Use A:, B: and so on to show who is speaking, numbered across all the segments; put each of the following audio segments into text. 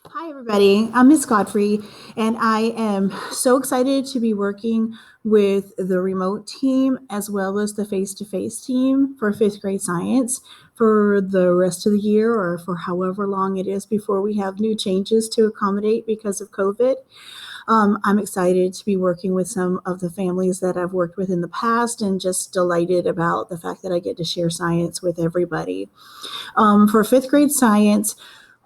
A: Hi, everybody. I'm Miss Godfrey, and I am so excited to be working with the remote team as well as the face to face team for fifth grade science for the rest of the year or for however long it is before we have new changes to accommodate because of COVID. I'm excited to be working with some of the families that I've worked with in the past and just delighted about the fact that I get to share science with everybody. For fifth grade science,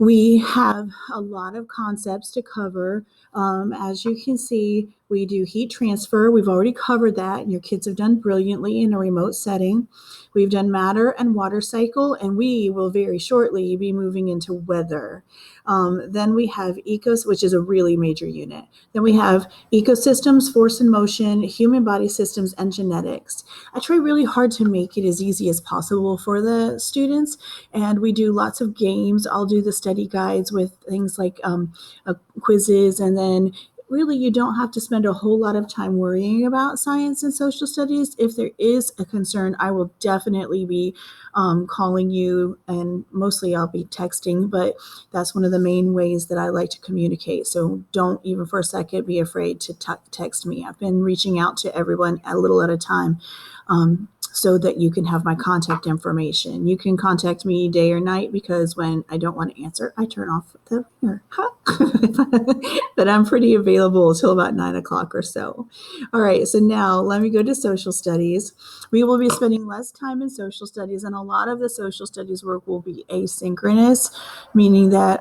A: we have a lot of concepts to cover. As you can see, we do heat transfer. We've already covered that, and your kids have done brilliantly in a remote setting. We've done matter and water cycle, and we will very shortly be moving into weather. Then we have ecos, which is a really major unit. Then we have ecosystems, force and motion, human body systems, and genetics. I try really hard to make it as easy as possible for the students, and we do lots of games. I'll do the study guides with things like quizzes, and then really you don't have to spend a whole lot of time worrying about science and social studies. If there is a concern, I will definitely be calling you, and mostly I'll be texting, but that's one of the main ways that I like to communicate. So don't even for a second be afraid to text me. I've been reaching out to everyone a little at a time, so that you can have my contact information. You can contact me day or night, because when I don't want to answer, I turn off the ringer. But I'm pretty available until about 9 o'clock or so. All right, so now let me go to social studies. We will be spending less time in social studies, and a lot of the social studies work will be asynchronous, meaning that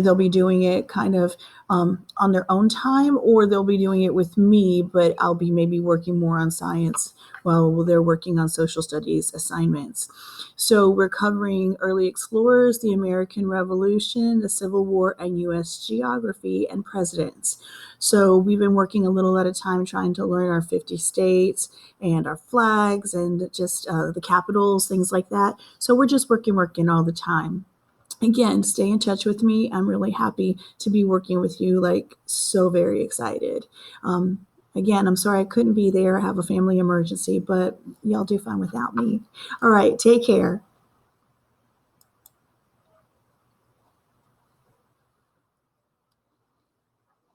A: they'll be doing it kind of on their own time, or they'll be doing it with me, but I'll be maybe working more on science while they're working on social studies assignments. So we're covering early explorers, the American Revolution, the Civil War, and U.S. geography and presidents. So we've been working a little at a time trying to learn our 50 states and our flags and just the capitals, things like that. So we're just working all the time. Again, stay in touch with me. I'm really happy to be working with you, like so very excited. Again, I'm sorry I couldn't be there. I have a family emergency, but y'all do fine without me. All right, take care.